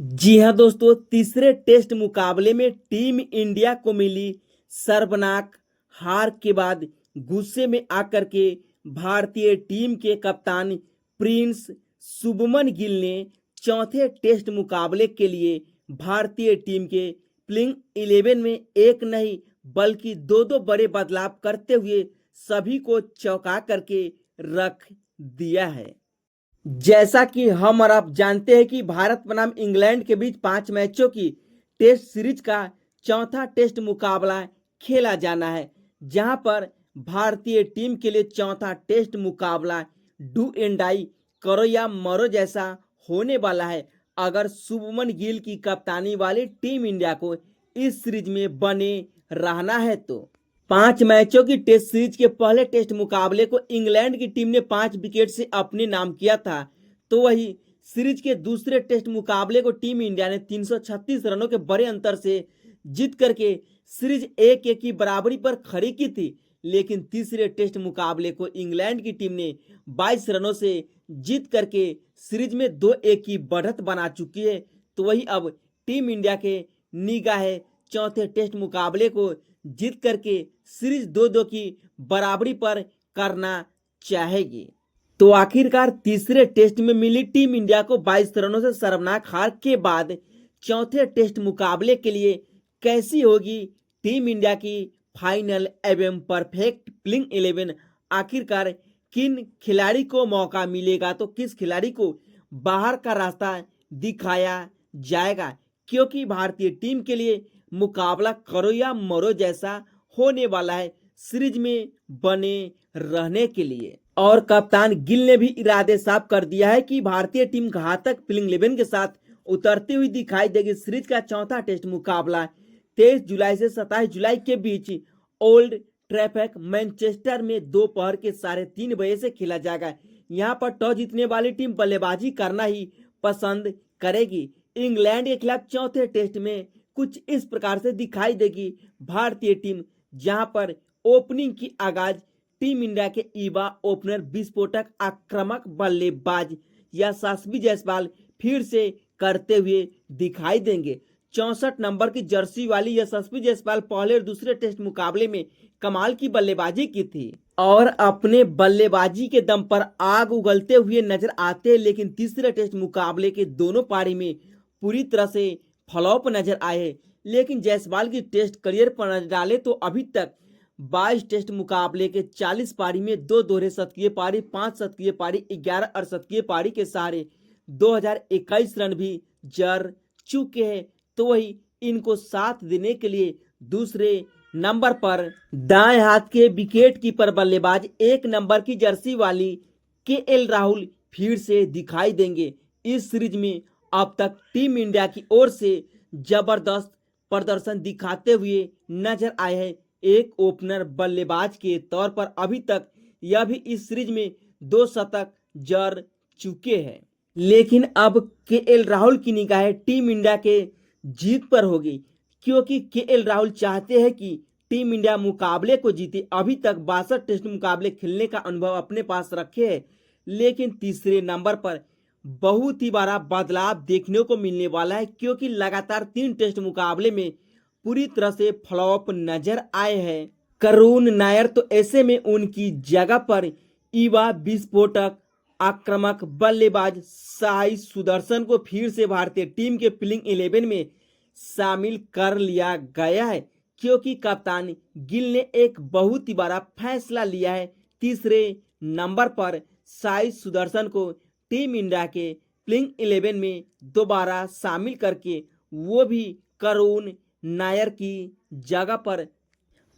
जी हाँ दोस्तों, तीसरे टेस्ट मुकाबले में टीम इंडिया को मिली शर्मनाक हार के बाद गुस्से में आकर के भारतीय टीम के कप्तान प्रिंस शुभमन गिल ने चौथे टेस्ट मुकाबले के लिए भारतीय टीम के प्लेइंग 11 में एक नहीं बल्कि दो दो बड़े बदलाव करते हुए सभी को चौंका करके रख दिया है। जैसा कि हम और आप जानते हैं कि भारत बनाम इंग्लैंड के बीच 5 मैचों की टेस्ट सीरीज का चौथा टेस्ट मुकाबला खेला जाना है, जहां पर भारतीय टीम के लिए चौथा टेस्ट मुकाबला डू एंड डाई करो या मरो जैसा होने वाला है। अगर शुभमन गिल की कप्तानी वाली टीम इंडिया को इस सीरीज में बने रहना है तो 5 मैचों की टेस्ट सीरीज के पहले टेस्ट मुकाबले को इंग्लैंड की टीम ने 5 विकेट से अपने नाम किया था, तो वही सीरीज के दूसरे टेस्ट मुकाबले को टीम इंडिया ने 336 रनों के बड़े अंतर से जीत करके सीरीज 1-1 की बराबरी पर खड़ी की थी। लेकिन तीसरे टेस्ट मुकाबले को इंग्लैंड की टीम ने 22 रनों से जीत करके सीरीज में 2-1 की बढ़त बना चुकी है। तो वही अब टीम इंडिया के निगाहें चौथे टेस्ट मुकाबले को जीत करके सीरीज 2-2 की बराबरी पर करना चाहेगी। तो आखिरकार तीसरे टेस्ट में मिली टीम इंडिया को 22 रनों से शर्मनाक हार के बाद चौथे टेस्ट मुकाबले के लिए कैसी होगी टीम इंडिया की फाइनल एवं परफेक्ट प्लेइंग 11। आखिरकार किन खिलाड़ी को मौका मिलेगा, तो किस खिलाड़ी को बाहर का रास्ता दिखाया जाएगा, क्योंकि भारतीय टीम के लिए मुकाबला करो या मरो जैसा होने वाला है सीरीज में बने रहने के लिए। और कप्तान गिल ने भी इरादे साफ कर दिया है कि भारतीय टीम घातक प्लेइंग 11 के साथ उतरती हुई दिखाई देगी। सीरीज का चौथा टेस्ट मुकाबला 23 जुलाई से 27 जुलाई के बीच ओल्ड ट्रैफर्ड मैनचेस्टर में दोपहर के 3:30 बजे से खेला जाएगा। यहाँ पर टॉस जीतने वाली टीम बल्लेबाजी करना ही पसंद करेगी। इंग्लैंड के खिलाफ चौथे टेस्ट में कुछ इस प्रकार से दिखाई देगी भारतीय टीम, जहां पर ओपनिंग की आगाज टीम इंडिया के युवा ओपनर विस्फोटक आक्रामक बल्लेबाज यशस्वी जायसवाल फिर से करते हुए दिखाई देंगे। 64 नंबर की जर्सी वाली यशस्वी जायसवाल पहले और दूसरे टेस्ट मुकाबले में कमाल की बल्लेबाजी की थी और अपने बल्लेबाजी के दम पर आग उगलते हुए नजर आते हैं। लेकिन तीसरे टेस्ट मुकाबले के दोनों पारी में पूरी तरह से फ्लॉप नजर आए। लेकिन जायसवाल की टेस्ट करियर पर नजर डाले तो अभी तक 22 टेस्ट मुकाबले के 40 पारी में 2 दोहरे शतकीय पारी, 5 शतकीय पारी, 11 अर्धशतकीय पारी के सहारे 2021 रन भी जड़ चुके हैं। तो वही इनको साथ देने के लिए दूसरे नंबर पर दाएं हाथ के विकेट कीपर बल्लेबाज 1 नंबर की जर्सी वाली केएल राहुल फिर से दिखाई देंगे। इस सीरीज में अब तक टीम इंडिया की ओर से जबरदस्त प्रदर्शन दिखाते हुए नजर आए हैं। एक ओपनर बल्लेबाज के तौर पर अभी तक यह भी इस सीरीज में 2 शतक जड़ चुके हैं। लेकिन अब केएल राहुल की निगाहें टीम इंडिया के जीत पर होगी, क्योंकि केएल राहुल चाहते हैं कि टीम इंडिया मुकाबले को जीते। अभी तक 62 टेस्ट मुकाबले खेलने का अनुभव अपने पास रखे है, लेकिन तीसरे नंबर पर बहुत ही बड़ा बदलाव देखने को मिलने वाला है, क्योंकि लगातार 3 टेस्ट मुकाबले में पूरी तरह से फ्लॉप नजर आए हैं करुण नायर। तो ऐसे में उनकी जगह पर युवा विस्फोटक आक्रामक बल्लेबाज साई सुदर्शन को फिर से भारतीय टीम के प्लेइंग 11 में शामिल कर लिया गया है, क्योंकि कप्तान गिल ने एक बहुत ही बड़ा फैसला लिया है। तीसरे नंबर पर साई सुदर्शन को टीम इंडिया के प्लेइंग 11 में दोबारा शामिल करके, वो भी करुण नायर की जगह पर।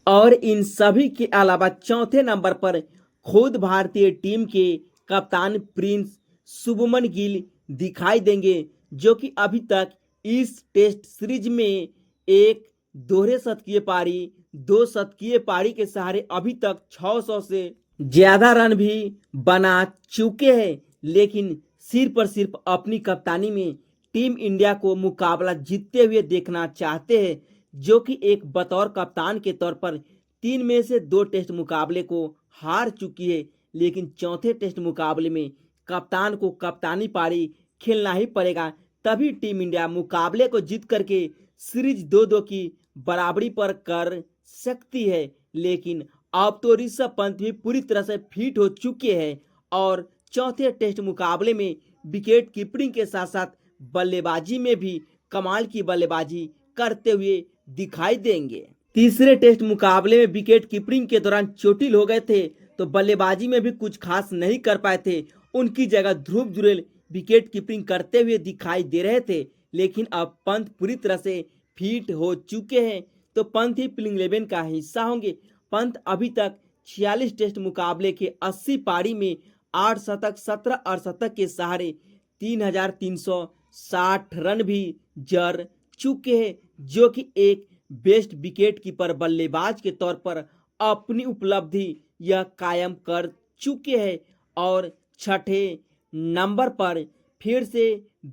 और इन सभी के अलावा चौथे नंबर पर खुद भारतीय टीम के कप्तान प्रिंस शुभमन गिल दिखाई देंगे, जो कि अभी तक इस टेस्ट सीरीज में 1 दोहरे शतकीय पारी, 2 शतकीय पारी के सहारे अभी तक 600 से ज्यादा रन भी बना चुके हैं। लेकिन सिर्फ अपनी कप्तानी में टीम इंडिया को मुकाबला जीतते हुए देखना चाहते हैं, जो कि एक बतौर कप्तान के तौर पर 3 में से 2 टेस्ट मुकाबले को हार चुकी है। लेकिन चौथे टेस्ट मुकाबले में कप्तान को कप्तानी पारी खेलना ही पड़ेगा, तभी टीम इंडिया मुकाबले को जीत करके सीरीज 2-2 की बराबरी पर कर सकती है। लेकिन अब तो ऋषभ पंत भी पूरी तरह से फिट हो चुके हैं और चौथे टेस्ट मुकाबले में विकेट कीपिंग के साथ साथ बल्लेबाजी में भी कमाल की बल्लेबाजी करते हुए दिखाई देंगे। तीसरे टेस्ट मुकाबले में विकेट कीपिंग के दौरान चोटिल हो गए थे तो बल्लेबाजी में भी कुछ खास नहीं कर पाए थे। उनकी जगह ध्रुव जुरेल विकेट कीपिंग करते हुए दिखाई दे रहे थे। लेकिन अब पंत पूरी तरह से फिट हो चुके हैं तो पंत ही प्लेइंग 11 का हिस्सा होंगे। पंत अभी तक 46 टेस्ट मुकाबले के 80 पारी में 8 शतक 17 अर्धशतक के सहारे 3,360 रन भी जड़ चुके हैं, जो कि एक बेस्ट विकेट कीपर बल्लेबाज के तौर पर अपनी उपलब्धि यह कायम कर चुके हैं। और छठे नंबर पर फिर से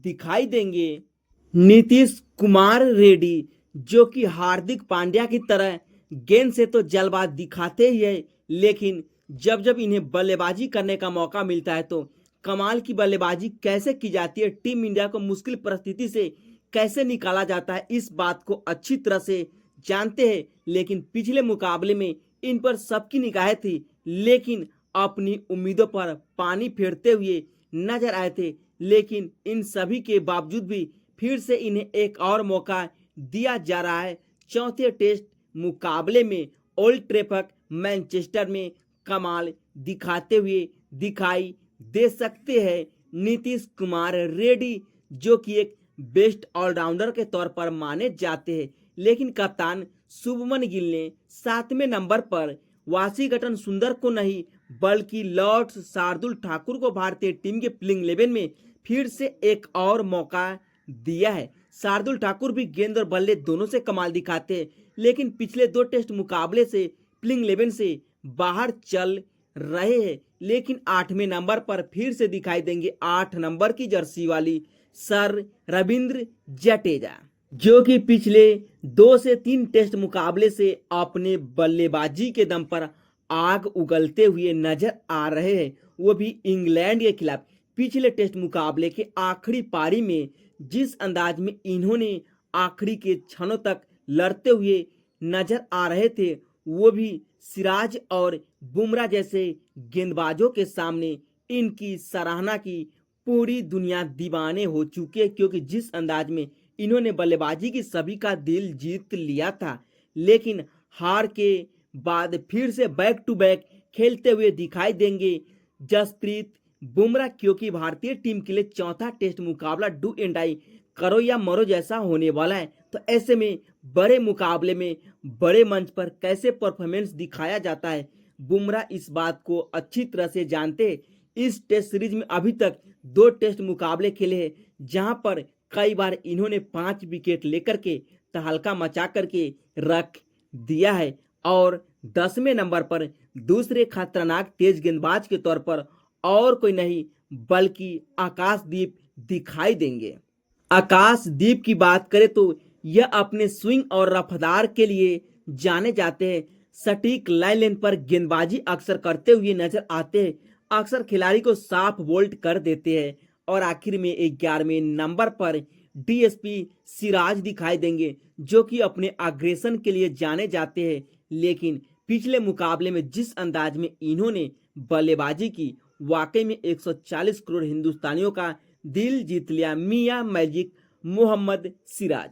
दिखाई देंगे नीतीश कुमार रेड्डी, जो कि हार्दिक पांड्या की तरह गेंद से तो जलबाज दिखाते ही है, लेकिन जब जब इन्हें बल्लेबाजी करने का मौका मिलता है तो कमाल की बल्लेबाजी कैसे की जाती है, टीम इंडिया को मुश्किल परिस्थिति से कैसे निकाला जाता है, इस बात को अच्छी तरह से जानते हैं। लेकिन पिछले मुकाबले में इन पर सबकी निगाहें थी, लेकिन अपनी उम्मीदों पर पानी फेरते हुए नजर आए थे। लेकिन इन सभी के बावजूद भी फिर से इन्हें एक और मौका दिया जा रहा है। चौथे टेस्ट मुकाबले में ओल्ड ट्रैफर्ड मैनचेस्टर में कमाल दिखाते हुए दिखाई दे सकते हैं नीतीश कुमार रेड्डी, जो कि एक बेस्ट ऑलराउंडर के तौर पर माने जाते हैं। लेकिन कप्तान शुभमन गिल ने 7वें नंबर पर वाशिंगटन सुंदर को नहीं बल्कि लॉर्ड्स शार्दुल ठाकुर को भारतीय टीम के प्लेइंग 11 में फिर से एक और मौका दिया है। शार्दुल ठाकुर भी गेंद और बल्ले दोनों से कमाल दिखाते हैं, लेकिन पिछले 2 टेस्ट मुकाबले से प्लेइंग 11 से बाहर चल रहे हैं। लेकिन 8वें नंबर पर फिर से दिखाई देंगे 8 नंबर की जर्सी वाली सर रविंद्र जडेजा, जो कि पिछले 2 से 3 टेस्ट मुकाबले से अपने बल्लेबाजी के दम पर आग उगलते हुए नजर आ रहे हैं, वो भी इंग्लैंड के खिलाफ। पिछले टेस्ट मुकाबले के आखिरी पारी में जिस अंदाज में इन्होंने आखिरी के क्षणों तक लड़ते हुए नजर आ रहे थे, वो भी सिराज और बुमराह जैसे गेंदबाजों के सामने इनकी सराहना की पूरी दुनिया दीवाने हो चुकी है, क्योंकि जिस अंदाज में इन्होंने बल्लेबाजी की सभी का दिल जीत लिया था। लेकिन हार के बाद फिर से बैक टू बैक खेलते हुए दिखाई देंगे जसप्रीत बुमराह, क्योंकि भारतीय टीम के लिए चौथा टेस्ट मुकाबला डू एंड डाई करो या मरो जैसा होने वाला है। तो ऐसे में बड़े मुकाबले में बड़े मंच पर कैसे परफॉर्मेंस दिखाया जाता है, बुमराह इस बात को अच्छी तरह से जानते हैं। इस टेस्ट सीरीज में अभी तक 2 टेस्ट मुकाबले खेले हैं, जहां पर कई बार इन्होंने 5 विकेट लेकर के तहलका मचा करके रख दिया है। और 10वें नंबर पर दूसरे खतरनाक तेज गेंदबाज के तौर पर और कोई नहीं बल्कि आकाशदीप दिखाई देंगे। आकाशदीप की बात करें तो यह अपने स्विंग और रफ्तार के लिए जाने जाते हैं। सटीक लाइन लेन पर गेंदबाजी अक्सर करते हुए नजर आते हैं, अक्सर खिलाड़ी को साफ बोल्ड कर देते हैं। और आखिर में 11वें नंबर पर डीएसपी सिराज दिखाई देंगे, जो कि अपने अग्रेशन के लिए जाने जाते हैं। लेकिन पिछले मुकाबले में जिस अंदाज में इन्होंने बल्लेबाजी की, वाकई में 140 करोड़ हिंदुस्तानियों का दिल जीत लिया मियां मैजिक मोहम्मद सिराज।